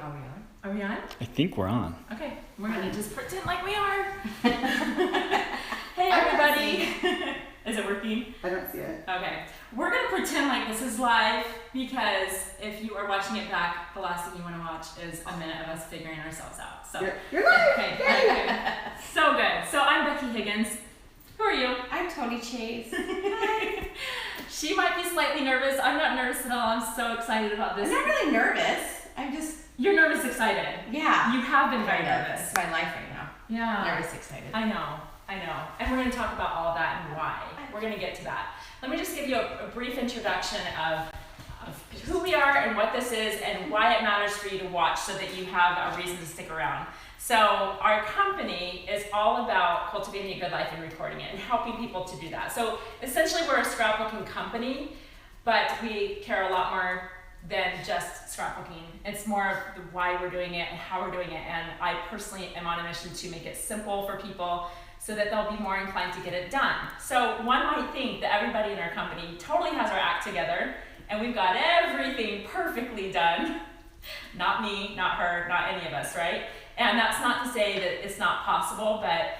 are we on? Are we on? I think we're on. Okay, we're gonna just pretend like we are. Hey everybody. Is it working? I don't see it. Okay, we're gonna pretend like this is live because if you are watching it back, the last thing you want to watch is a minute of us figuring ourselves out. So you're live. Okay. So good. So I'm Becky Higgins. Who are you? I'm Toni Chase. Hi. She might be slightly nervous. I'm not nervous at all. I'm so excited about this. I'm not really nervous. I'm just. You're nervous, excited. Yeah. You have been very nervous. It's my life right now. Yeah. Nervous, excited. I know. And we're going to talk about all of that and why. We're going to get to that. Let me just give you a brief introduction of who we are and what this is and why it matters for you to watch so that you have a reason to stick around. So our company is all about cultivating a good life and recording it and helping people to do that. So essentially we're a scrapbooking company, but we care a lot more than just scrapbooking. It's more of the why we're doing it and how we're doing it. And I personally am on a mission to make it simple for people so that they'll be more inclined to get it done. So one might think that everybody in our company totally has our act together and we've got everything perfectly done. Not me, not her, not any of us, right? And that's not to say that it's not possible, but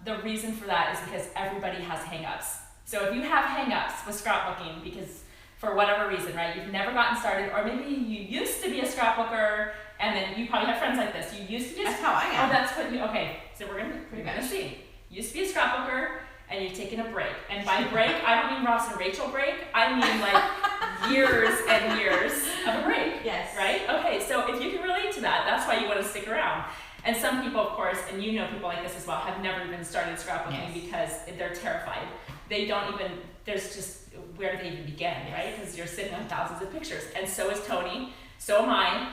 the reason for that is because everybody has hang-ups. So if you have hang-ups with scrapbooking because for whatever reason, right, you've never gotten started, or maybe you used to be a scrapbooker and then you probably have friends like this. You used to be That's how I am. Oh, that's what you, okay, so we're gonna see. Used to be a scrapbooker and you've taken a break. And by break, I don't mean Ross and Rachel break, I mean like years and years of a break. Yes. Right? Okay, so if you can relate to that, that's why you want to stick around. And some people, of course, and you know people like this as well, have never even started scrapbooking because they're terrified. They don't even, there's just, where do they even begin, right? Because you're sitting on thousands of pictures. And so is Toni, so am I.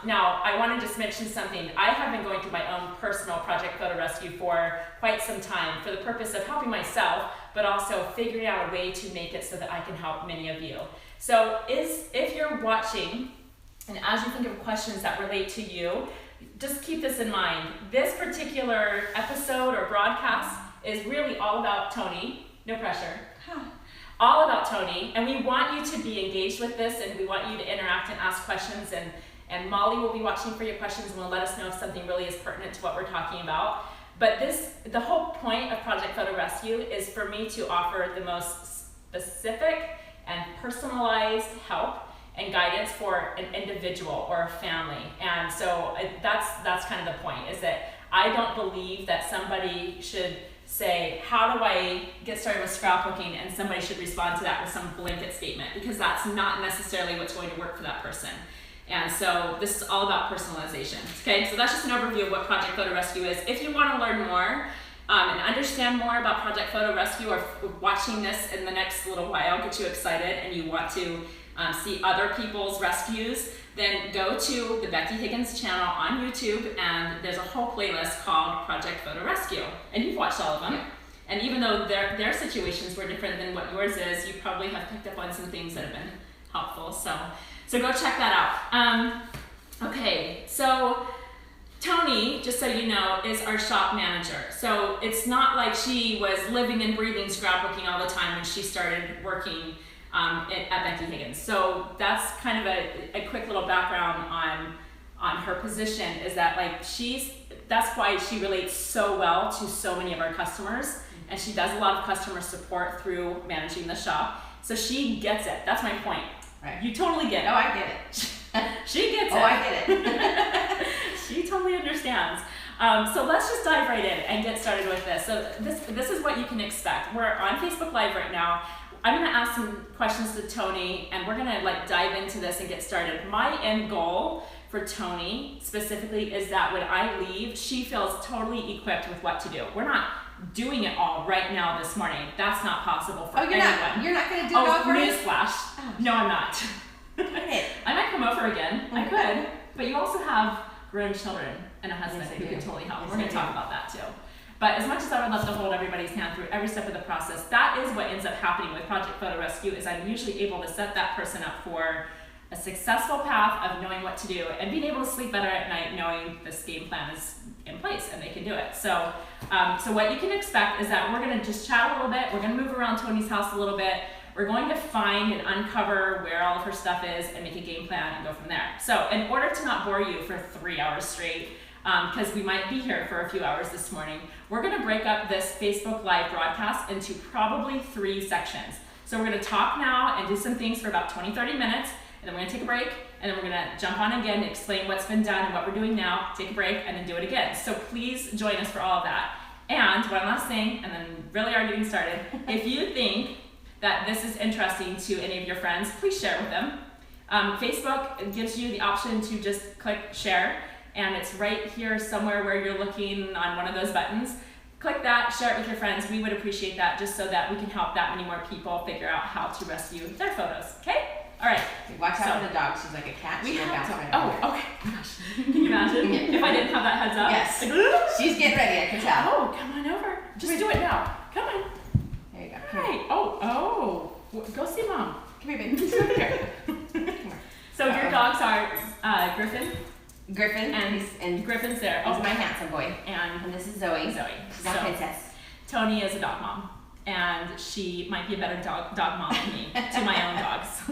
Now, I want to just mention something. I have been going through my own personal Project Photo Rescue for quite some time for the purpose of helping myself, but also figuring out a way to make it so that I can help many of you. So if you're watching, and as you think of questions that relate to you, just keep this in mind. This particular episode or broadcast is really all about Toni. No pressure. All about Toni, and we want you to be engaged with this, and we want you to interact and ask questions, and Molly will be watching for your questions and will let us know if something really is pertinent to what we're talking about. But the whole point of Project Photo Rescue is for me to offer the most specific and personalized help and guidance for an individual or a family. And so that's kind of the point, is that I don't believe that somebody should say, how do I get started with scrapbooking, and somebody should respond to that with some blanket statement, because that's not necessarily what's going to work for that person. And so this is all about personalization. Okay, so that's just an overview of what Project Photo Rescue is. If you want to learn more and understand more about Project Photo Rescue, or watching this in the next little while get you excited and you want to see other people's rescues, then go to the Becky Higgins channel on YouTube, and there's a whole playlist called Project Photo Rescue. And you've watched all of them. And even though their situations were different than what yours is, you probably have picked up on some things that have been helpful. So go check that out. Okay, so Toni, just so you know, is our shop manager. So it's not like she was living and breathing scrapbooking all the time when she started working at Becky Higgins. So that's kind of a quick little background on her position, is that that's why she relates so well to so many of our customers, and she does a lot of customer support through managing the shop. So she gets it. That's my point. Right. You totally get it. Oh, I get it. She gets it. Oh, I get it. She totally understands. So let's just dive right in and get started with this. So this is what you can expect. We're on Facebook Live right now. I'm going to ask some questions to Toni, and we're going to dive into this and get started. My end goal for Toni specifically is that when I leave, she feels totally equipped with what to do. We're not doing it all right now this morning. That's not possible for anyone. You're not going to do it all for me? Newsflash. Oh. No, I'm not. I might come over again. I could. But you also have grown children and a husband who can totally help. We're going to talk about that too. But as much as I would love to hold everybody's hand through every step of the process, that is what ends up happening with Project Photo Rescue, is I'm usually able to set that person up for a successful path of knowing what to do and being able to sleep better at night knowing this game plan is in place and they can do it. So what you can expect is that we're going to just chat a little bit. We're going to move around Toni's house a little bit. we're going to find and uncover where all of her stuff is and make a game plan and go from there. So in order to not bore you for 3 hours straight, because we might be here for a few hours this morning, we're going to break up this Facebook Live broadcast into probably 3 sections. So we're going to talk now and do some things for about 20-30 minutes, and then we're going to take a break, and then we're going to jump on again and explain what's been done and what we're doing now, take a break, and then do it again. So please join us for all of that. And one last thing, and then really are getting started. If you think that this is interesting to any of your friends, please share it with them. Facebook gives you the option to just click share, and it's right here somewhere where you're looking on one of those buttons. Click that, share it with your friends. We would appreciate that, just so that we can help that many more people figure out how to rescue their photos, okay? All right. Watch out for the dog. She's like a cat. We She'll have bounce to. right Oh, over here. okay. Gosh. Can you imagine if I didn't have that heads up? Yes. Like, She's getting ready. I can tell. oh, come on over. Just do it now. Come on. There you go. All right. Oh. Go see mom. Come here, baby. Come here. So your dogs are Griffin Griffin and Griffin's there. This is my handsome boy. And this is Zoe. She's our princess. Toni is a dog mom, and she might be a better dog mom than me to my own dogs.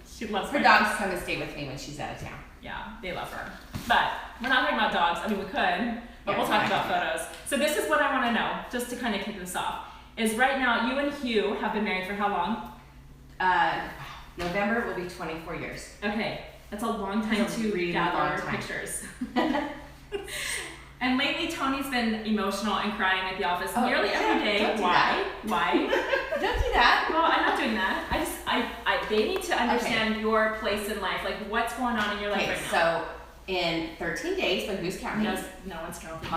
She loves her dogs come and stay with me when she's out of town. Yeah, they love her. But we're not talking about dogs. I mean, we could, but we'll talk about photos. So this is what I want to know, just to kind of kick this off, is right now you and Hugh have been married for how long? November will be 24 years. Okay, that's a long time to really gather pictures. And lately, Toni's been emotional and crying at the office nearly every day. Don't do Why? Don't do that. Well, I'm not doing that. They need to understand your place in life, like what's going on in your life right now. So in 13 days, but who's counting? No one's counting.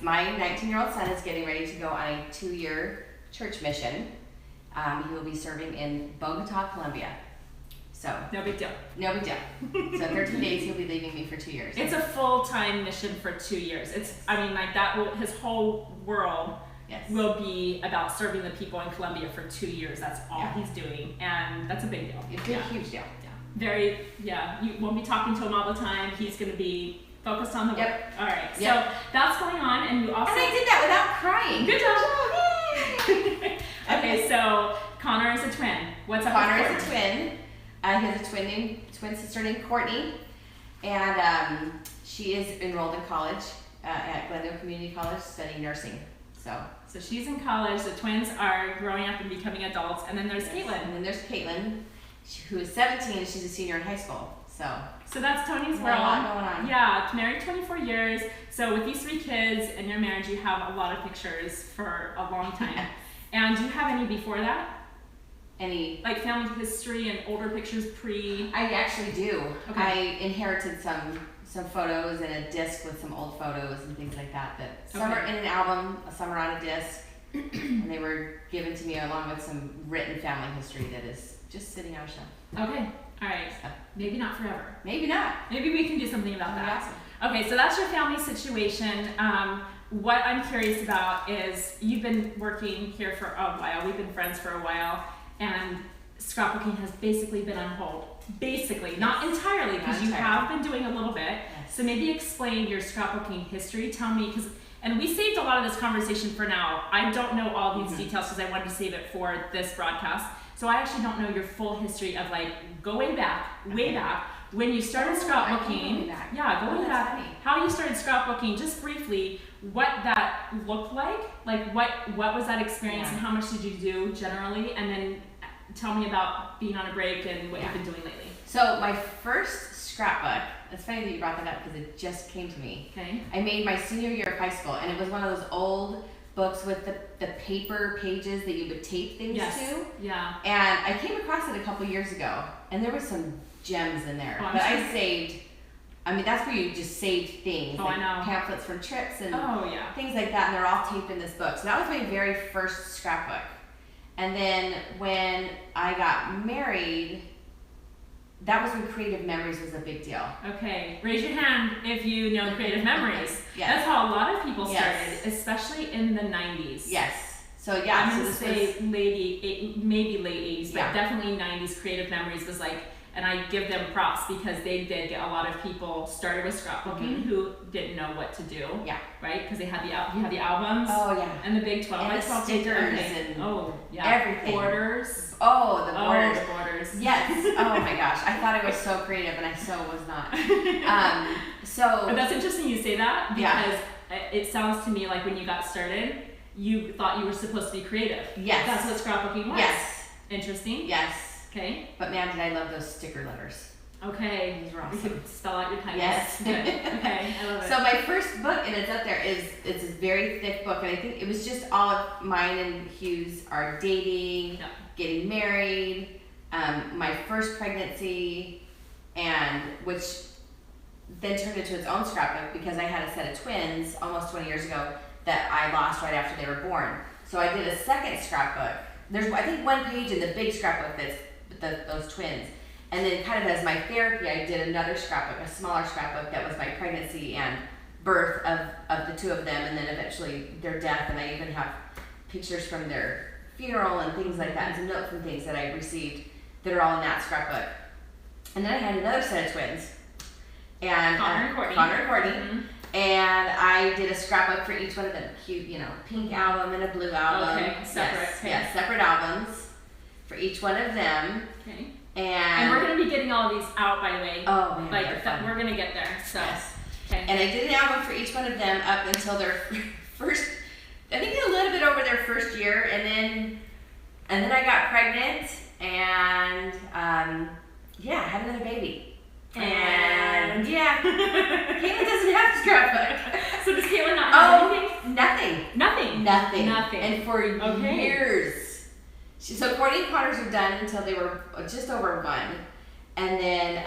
My 19-year-old son is getting ready to go on a 2-year church mission. He will be serving in Bogota, Colombia. So no big deal. No big deal. So in 13 days, he'll be leaving me for 2 years. It's a full-time mission for 2 years. His whole world will be about serving the people in Colombia for 2 years. That's all he's doing, and that's a big deal. It's a huge deal. You won't be talking to him all the time. He's going to be focused on the work. All right. Yep. So that's going on, and you also. And I did that without crying. Good job. Okay, so Connor is a twin. What's up? Connor is a twin. He has a twin sister named Courtney, and she is enrolled in college at Glendale Community College studying nursing. So she's in college. The twins are growing up and becoming adults, and then there's Caitlin. And then there's Caitlin, who is 17 and she's a senior in high school. So that's Toni's world. A lot going on. Yeah, married 24 years. So with these 3 kids and your marriage, you have a lot of pictures for a long time. And do you have any before that? Any? Like family history and older pictures pre? I actually do. Okay. I inherited some photos and a disc with some old photos and things like that. Some are in an album, some are on a disc, and they were given to me along with some written family history that is just sitting on a shelf. Okay. All right. Maybe not forever. Maybe not. Maybe we can do something about that. Awesome. Okay, so that's your family situation. What I'm curious about is you've been working here for a while. We've been friends for a while, and scrapbooking has basically been on hold. Basically, not entirely, because you have been doing a little bit. Yes. So maybe explain your scrapbooking history. Tell me, and we saved a lot of this conversation for now. I don't know all these details because I wanted to save it for this broadcast. So I actually don't know your full history of go way back, when you started scrapbooking. Go way back. Funny. How you started scrapbooking, just briefly, what that looked like what was that experience and how much did you do generally, and then tell me about being on a break and what you've been doing lately. So my first scrapbook, it's funny that you brought that up because it just came to me. Okay. I made my senior year of high school, and it was one of those old books with the paper pages that you would tape things to. Yeah. And I came across it a couple years ago, and there were some gems in there. But I saved, that's where you just saved things. I know. Pamphlets from trips and things like that, and they're all taped in this book. So that was my very first scrapbook. And then when I got married, that was when Creative Memories was a big deal. Okay, raise your hand if you know Creative Memories. Yes. That's how a lot of people started, especially in the 90s. Yes. So I'm going to say maybe late 80s, but definitely 90s. Creative Memories was and I give them props because they did get a lot of people started with scrapbooking who didn't know what to do. Yeah. Right? Because they had you had the albums. Oh yeah. And the big 12 by 12 stickers and and everything. Borders. Oh, the borders. Oh, the borders. Yes. Oh my gosh. I thought I was so creative, and I so was not. But that's interesting you say that because it sounds to me like when you got started, you thought you were supposed to be creative. Yes. That's what scrapbooking was. Yes. Interesting. Yes. Okay. But man, did I love those sticker letters. Okay. These were You awesome. could spell out your kindness. Yes. Good. Okay. I love it. So my first book, and it's up there, it's a very thick book, and I think it was just all of mine and Hugh's our dating, getting married, my first pregnancy, and which then turned into its own scrapbook because I had a set of twins almost 20 years ago that I lost right after they were born. So I did a second scrapbook. There's, I think, one page in the big scrapbook that's those twins. And then kind of as my therapy, I did another scrapbook, a smaller scrapbook that was my pregnancy and birth of the two of them, and then eventually their death. And I even have pictures from their funeral and things like that, and some notes and things that I received that are all in that scrapbook. And then I had another set of twins. And Connor and Courtney. Mm-hmm. And I did a scrapbook for each one of them. Cute, pink album and a blue album. Okay, separate. Yes, separate albums for each one of them. Okay. And we're going to be getting all of these out, by the way. Oh man, like we're going to get there. So. Yes. Okay. And I did an album for each one of them up until their first, I think a little bit over their first year, and then I got pregnant and had another baby. And Caitlin doesn't have a scrapbook. So does Caitlin not have anything? Nothing. Nothing. And for years. So Courtney and Connor's are done until they were just over 1. And then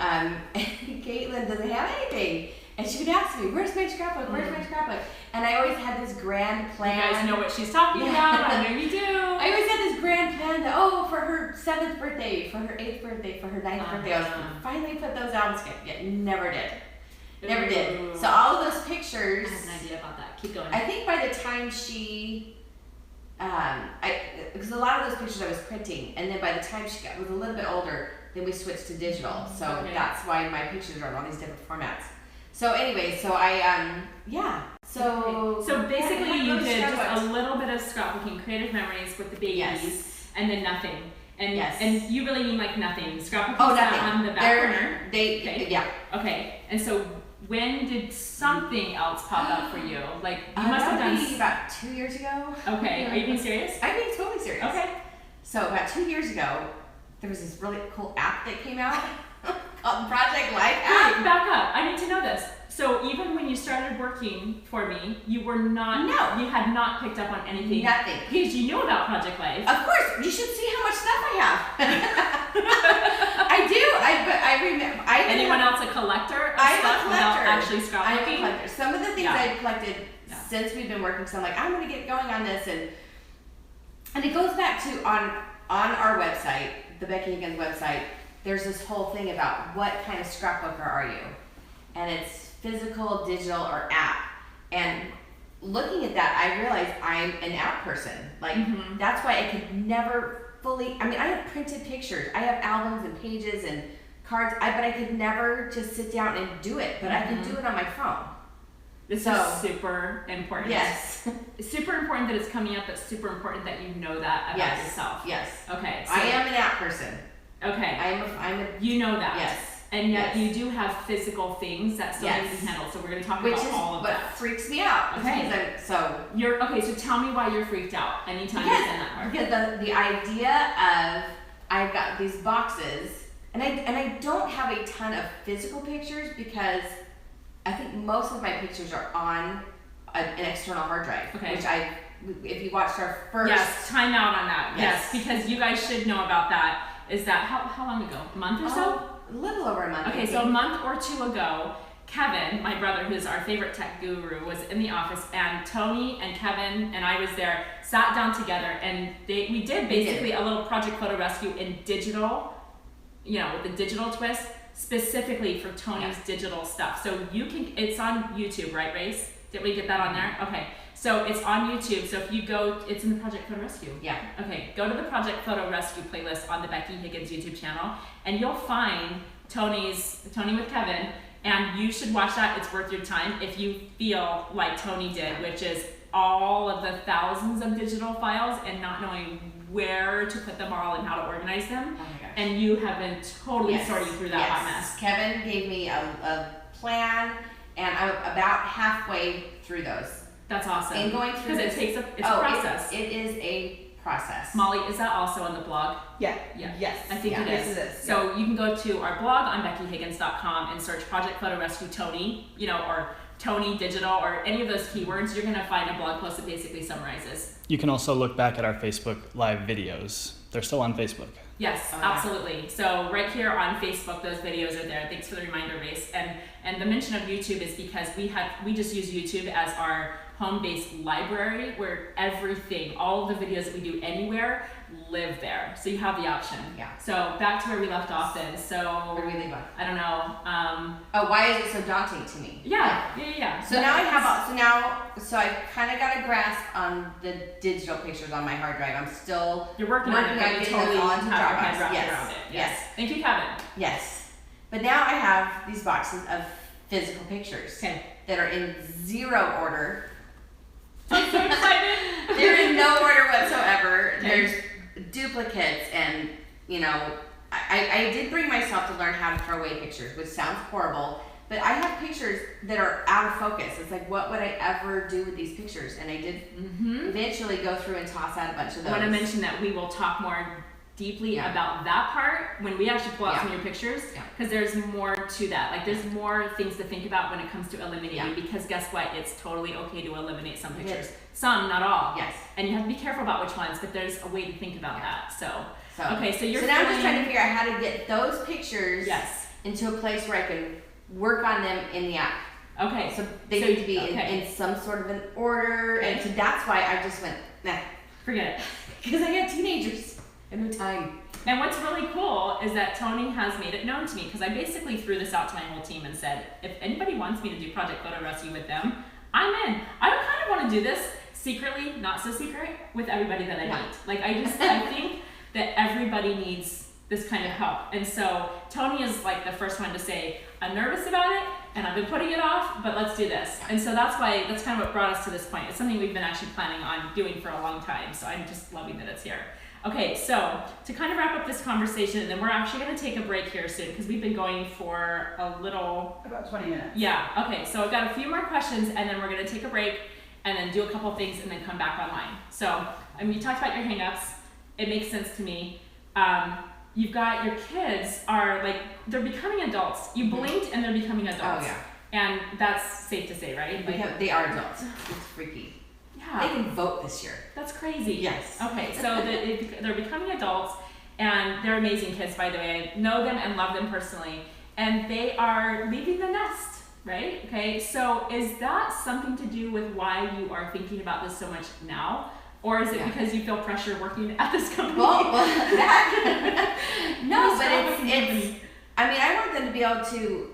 Caitlin doesn't have anything. And she would ask me, where's my scrapbook? Where's my scrapbook? And I always had this grand plan. You guys know what she's talking about. I know you do. I always had this grand plan that, for her 7th birthday, for her 8th birthday, for her 9th birthday, I was going to finally put those albums together. Yet never did. Never did. So all of those pictures. I have an idea about that. Keep going. I think by the time she, because a lot of those pictures I was printing, and then by the time she was a little bit older, then we switched to digital. So that's why my pictures are in all these different formats. So anyway, so I, So basically you did just a little bit of scrapbooking, creative memories with the babies, and then nothing. And you really mean like nothing. Scrapbooking on the back burner. Okay. And so when did something else pop up for you? Like you must have done about 2 years ago. Okay. Are you being serious? I'm being totally serious. Okay. So about 2 years ago, there was this really cool app that came out called Project Life app. Wait, back up. I need to know this. So even when you started working for me, you were not. No. You had not picked up on anything. Nothing. Because you knew about Project Life. Of course. You should see how much stuff I have. I do. I remember. Anyone else a collector of stuff without actually scrapbooking? I'm a collector. Some of the things I've collected since we've been working, so I'm like, I'm going to get going on this, and it goes back to on our website, the Becky Higgins website. There's this whole thing about what kind of scrapbooker are you, and it's physical, digital, or app. And looking at that, I realized I'm an app person. Like that's why I could never fully. I mean, I have printed pictures, I have albums and pages and cards, but I could never just sit down and do it. But I can do it on my phone. This is super important. Yes. It's super important that it's coming up, but super important that you know that about yourself. Yes. Okay. So, I am an app person. Okay. I'm a. You know that. Yes. And yet you do have physical things that still need to be handled. So we're going to talk about all of that. Which is what freaks me out. Okay. So tell me why you're freaked out anytime you send that part. Because the idea of I've got these boxes, and I don't have a ton of physical pictures because I think most of my pictures are on an external hard drive. Okay. Which if you watched our first. Yes, time out on that. Yes, because you guys should know about that. Is that how long ago? A month or so? A little over a month. Okay, so a month or 2 ago, Kevin, my brother, who's our favorite tech guru, was in the office, and Toni and Kevin and I was there, sat down together, and we did basically a little project photo rescue in digital, with the digital twist, specifically for Toni's digital stuff. So it's on YouTube, right, Race? Did we get that on there? Okay. So it's on YouTube. So if you go, it's in the Project Photo Rescue. Yeah. Okay, go to the Project Photo Rescue playlist on the Becky Higgins YouTube channel, and you'll find Toni with Kevin, and you should watch that. It's worth your time if you feel like Toni did, which is all of the thousands of digital files and not knowing where to put them all and how to organize them. Oh my gosh. And you have been totally sorting through that hot mess. Kevin gave me a plan, and I'm about halfway through those. That's awesome. And going through because it takes a process. It is a process. Molly, is that also on the blog? Yeah. Yes. I think it is. Yes, it is. So you can go to our blog on BeckyHiggins.com and search Project Photo Rescue Toni, or Toni Digital, or any of those keywords. You're going to find a blog post that basically summarizes. You can also look back at our Facebook Live videos. They're still on Facebook. Yes, absolutely. So right here on Facebook, those videos are there. Thanks for the reminder, Race. And the mention of YouTube is because we just use YouTube as our home-based library where everything, all of the videos that we do anywhere, live there. So you have the option. Yeah. So back to where we left off then. So Where do we leave off? I don't know. Why is it so daunting to me? Yeah. So now I kind of got a grasp on the digital pictures on my hard drive. I'm still You're working on it, but you getting totally them all have into your Dropbox. head wrapped Yes. around it. Yes. Thank you, Kevin. Yes. But now I have these boxes of physical pictures that are in zero order. I'm so excited. They're in no order whatsoever. There's duplicates, and I did bring myself to learn how to throw away pictures, which sounds horrible, but I have pictures that are out of focus. It's like, what would I ever do with these pictures? And I did eventually go through and toss out a bunch of those. I want to mention that we will talk more deeply about that part when we actually pull out some of your pictures, because there's more to that. Like, there's more things to think about when it comes to eliminating, because guess what? It's totally okay to eliminate some pictures. Some, not all. Yes. And you have to be careful about which ones, but there's a way to think about that. So okay, so you're now I'm just trying to figure out how to get those pictures into a place where I can work on them in the app. Okay. So they need to be in some sort of an order, and so that's why I just went, nah. Forget it. Because I have teenagers. And no time. And what's really cool is that Toni has made it known to me, because I basically threw this out to my whole team and said, if anybody wants me to do Project Photo Rescue with them, I'm in. I kind of want to do this secretly, not so secret, with everybody that I meet. Like, I think that everybody needs this kind of help. And so Toni is like the first one to say, I'm nervous about it, and I've been putting it off, but let's do this. And so that's kind of what brought us to this point. It's something we've been actually planning on doing for a long time. So I'm just loving that it's here. Okay, so to kind of wrap up this conversation, and then we're actually going to take a break here soon, because we've been going for a little... About 20 minutes. Yeah, okay, so I've got a few more questions, and then we're going to take a break, and then do a couple things, and then come back online. So, you talked about your hang-ups. It makes sense to me. You've got your kids they're becoming adults. You blinked, and they're becoming adults. Oh, yeah. And that's safe to say, right? They are adults. It's freaky. Yeah. They can vote this year. That's crazy. Yes. Okay, so they're becoming adults, and they're amazing kids, by the way. I know them and love them personally, and they are leaving the nest, right? Okay, so is that something to do with why you are thinking about this so much now? Or is it because you feel pressure working at this company? Well that. No, but it's. I want them to be able to,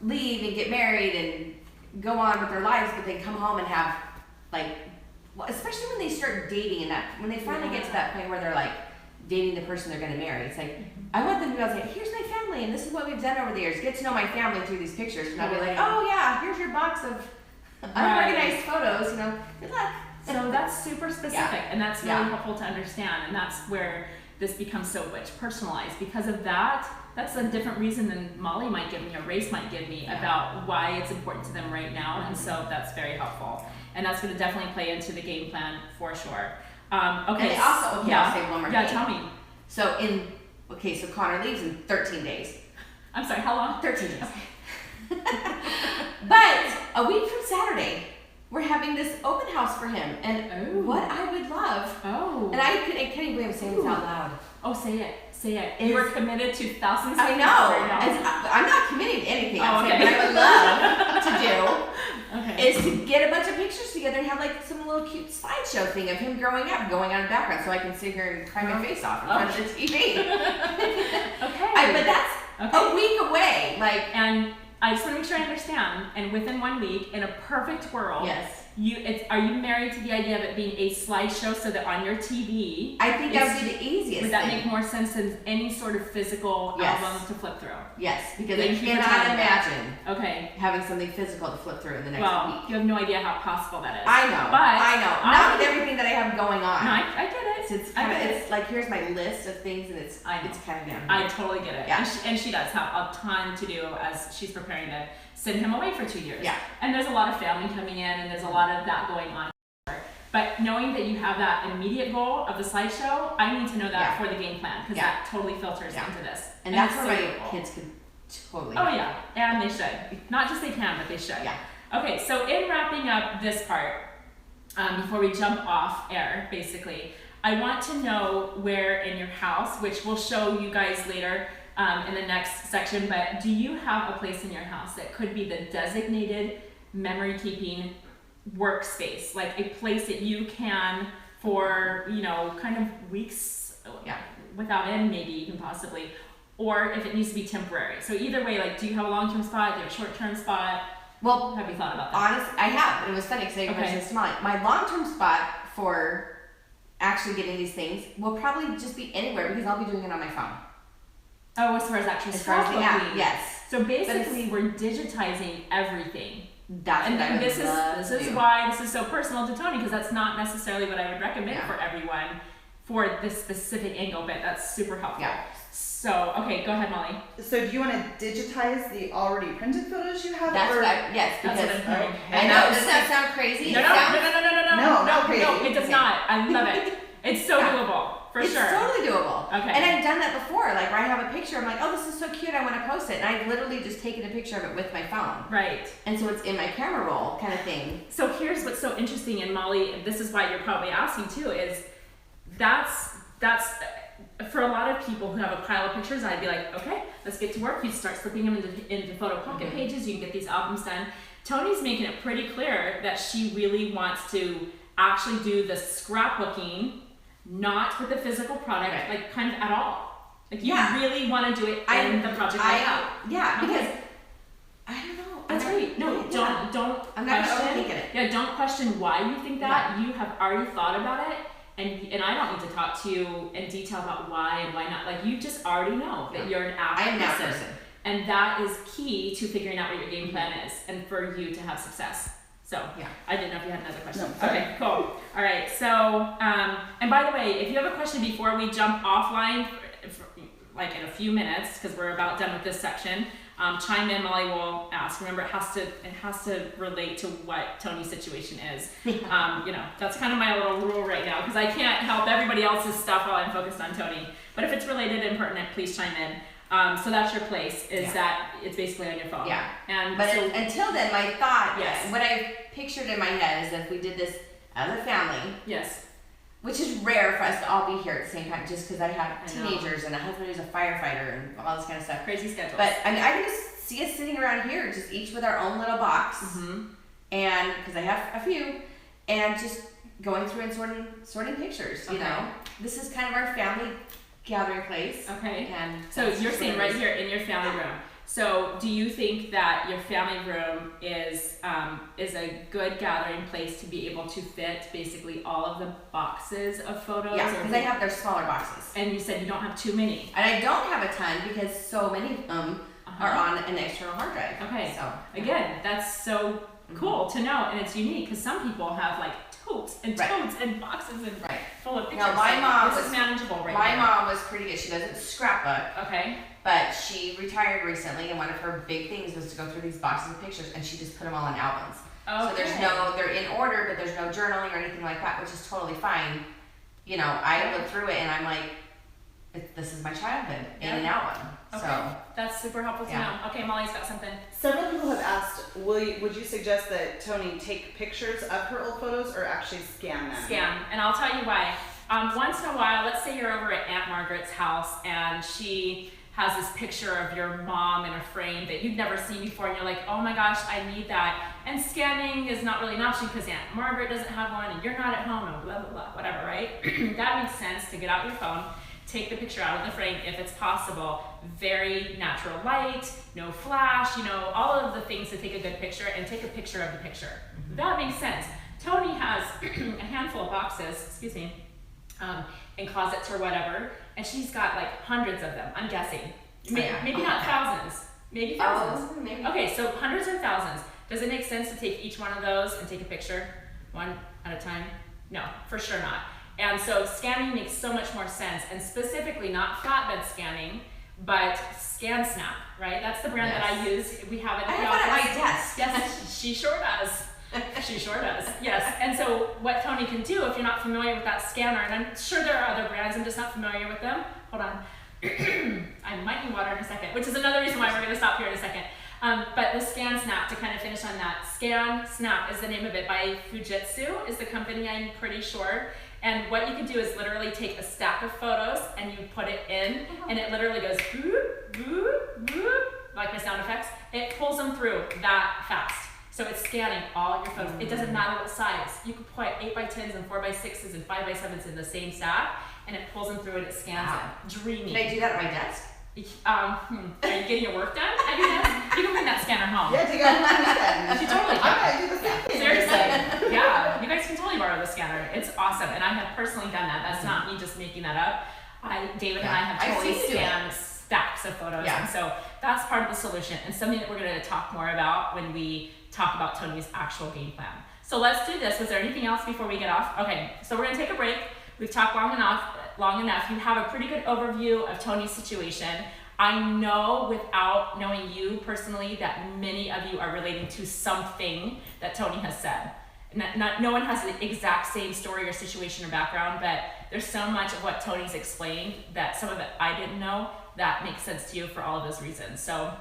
leave and get married and go on with their lives, but they come home and have, especially when they start dating, and when they finally get to that point where they're dating the person they're going to marry. It's like, I want them to be able to say, here's my family, and this is what we've done over the years. Get to know my family through these pictures. And I'll be like, oh yeah, here's your box of unorganized photos. Good luck. So that's super specific, and that's really helpful to understand, and that's where this becomes so much personalized. Because of that, that's a different reason than Molly might give me or Race might give me about why it's important to them right now, and so that's very helpful. And that's going to definitely play into the game plan for sure. Okay. And they also, I'll say one more thing. Yeah, tell me. So so Connor leaves in 13 days. I'm sorry, how long? 13 days. But a week from Saturday, we're having this open house for him, and what I would love. And I can't even believe I'm saying this out loud. Oh, say it. You were committed to thousands of I know. I'm not committing to anything. I'm saying what I would love to do is to get a bunch of pictures together and have some little cute slideshow thing of him growing up, going on in the background, so I can sit here and cry my face off in front of the TV. But that's a week away. And I just want to make sure I understand. And within 1 week, in a perfect world, Are you married to the idea of it being a slideshow so that on your TV? I think that would be the easiest. Would that make more sense than any sort of physical album to flip through? Yes, because I cannot imagine having something physical to flip through in the next week. You have no idea how possible that is. I know. Not with everything that I have going on. No, I get it. It's like, here's my list of things, and it's kind of down. I totally get it. Yeah. And she does have a ton to do as she's preparing to send him away for 2 years. Yeah. And there's a lot of family coming in, and there's a lot of that going on. But knowing that you have that immediate goal of the slideshow, I need to know that for the game plan, because that totally filters into this. And that's where my kids can totally. Oh yeah, and they should. Not just they can, but they should. Yeah. Okay, so in wrapping up this part, before we jump off air, basically, I want to know where in your house, which we'll show you guys later in the next section, but do you have a place in your house that could be the designated memory keeping workspace, like a place that you can for, kind of weeks without end, maybe even possibly, or if it needs to be temporary. So either way, like, do you have a long-term spot? Do you have a short-term spot? Well, have you thought about that? Honestly, I have, and it was funny because I mentioned this to Molly. My long-term spot for actually getting these things will probably just be anywhere because I'll be doing it on my phone. Oh, as far as actually scrapbooking, yes. So basically, we're digitizing everything. That's what I would this love is why this is so personal to Toni, because that's not necessarily what I would recommend for everyone for this specific angle, but that's super helpful. Yeah. So, okay, go ahead, Molly. So, do you want to digitize the already printed photos you have? That's yes, because I know. Does that sound crazy? No, not crazy. No, it does not. I love it. It's so doable. For sure. It's totally doable. Okay. And I've done that before. Like, where I have a picture, I'm like, oh, this is so cute, I want to post it. And I've literally just taken a picture of it with my phone. Right. And so it's in my camera roll kind of thing. So here's what's so interesting, and Molly, this is why you're probably asking too, is that's for a lot of people who have a pile of pictures, I'd be like, okay, let's get to work. You start slipping them into photo pocket pages. You can get these albums done. Toni's making it pretty clear that she really wants to actually do the scrapbooking, not with the physical product, like kind of at all. Like you really want to do it in the project layout. Yeah, because I don't know. That's right. No, don't. I'm not question overthinking it. Yeah, don't question why you think that. You have already thought about it. And I don't need to talk to you in detail about why and why not. Like, you just already know that you're an app person. And that is key to figuring out what your game plan is and for you to have success. So, I didn't know if you had another question. No, okay, cool. All right, so, and by the way, if you have a question before we jump offline, like in a few minutes, because we're about done with this section, chime in, Molly will ask. Remember, it has to relate to what Toni's situation is. That's kind of my little rule right now, because I can't help everybody else's stuff while I'm focused on Toni. But if it's related and pertinent, please chime in. So that's your place, is that it's basically on your phone. Yeah. But until then, my thought, what I pictured in my head is that if we did this as a family. Yes. Which is rare for us to all be here at the same time, just because I have teenagers and a husband who's a firefighter and all this kind of stuff. Crazy schedules. But I can just see us sitting around here, just each with our own little box, and because I have a few, and just going through and sorting pictures. You know, this is kind of our family gathering place. Okay. And so you're saying right here in your family room. So do you think that your family room is a good gathering place to be able to fit basically all of the boxes of photos? Yeah, because they have their smaller boxes. And you said you don't have too many. And I don't have a ton because so many of them are on an external hard drive. Okay. So again, that's so cool to know, and it's unique because some people have like totes and totes and boxes and full of pictures. Now my mom was manageable right My now. mom was pretty good. She doesn't scrapbook. Okay. But she retired recently, and one of her big things was to go through these boxes of pictures, and she just put them all in albums. Okay. So they're in order, but there's no journaling or anything like that, which is totally fine. You know, I look through it and I'm like, this is my childhood in an album. Okay. So that's super helpful to know. Okay, Molly's got something. Several people have asked, would you suggest that Toni take pictures of her old photos or actually scan them? Scan, and I'll tell you why. Once in a while, let's say you're over at Aunt Margaret's house and she has this picture of your mom in a frame that you've never seen before, and you're like, oh my gosh, I need that. And scanning is not really an option because Aunt Margaret doesn't have one and you're not at home and blah, blah, blah, whatever, right? That makes sense to get out your phone, take the picture out of the frame if it's possible. Very natural light, no flash, all of the things to take a good picture, and take a picture of the picture. That makes sense. Toni has a handful of boxes, in closets or whatever, and she's got like hundreds of them, I'm guessing. Maybe not thousands, maybe thousands. Maybe. Okay, so hundreds or thousands. Does it make sense to take each one of those and take a picture one at a time? No, for sure not. And so scanning makes so much more sense, and specifically not flatbed scanning, but ScanSnap, right? That's the brand that I use. We have it at the office. I have it at my desk. Yes, she sure does. She sure does. Yes. And so what Toni can do, if you're not familiar with that scanner, and I'm sure there are other brands, I'm just not familiar with them. Hold on. I might need water in a second, which is another reason why we're going to stop here in a second. But the ScanSnap, to kind of finish on that, ScanSnap is the name of it, by Fujitsu is the company, I'm pretty sure. And what you can do is literally take a stack of photos and you put it in, and it literally goes boop, boop, boop, like my sound effects. It pulls them through that fast. So it's scanning all your photos. It doesn't matter what size. You could put 8x10s and 4x6s and 5x7s in the same stack, and it pulls them through and it scans them. Dreamy. Can I do that at my desk? Are you getting your work done at your desk? You can bring that scanner home. Yeah, take it out. She totally I'm can. gonna do the same thing. Seriously. Yeah, you guys can totally borrow the scanner. It's awesome, and I have personally done that. That's not me just making that up. David and I have totally scanned stacks of photos, and so that's part of the solution, and something that we're going to talk more about when we talk about Toni's actual game plan. So let's do this. Was there anything else before we get off? Okay, so we're going to take a break. We've talked long enough. You have a pretty good overview of Toni's situation. I know without knowing you personally that many of you are relating to something that Toni has said. No one has the exact same story or situation or background, but there's so much of what Toni's explained that some of it I didn't know that makes sense to you for all of those reasons. So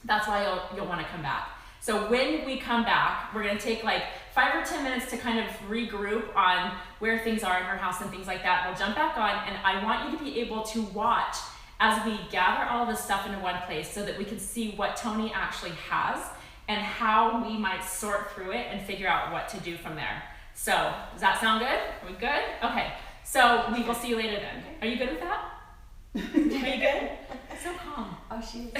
that's why you'll want to come back. So when we come back, we're going to take like 5 or 10 minutes to kind of regroup on where things are in her house and things like that. We'll jump back on, and I want you to be able to watch as we gather all this stuff into one place so that we can see what Toni actually has and how we might sort through it and figure out what to do from there. So does that sound good? Are we good? Okay. So we will see you later then. Are you good with that? Are you good? So calm. Oh, she's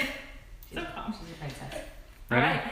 so calm. She's a princess. All right.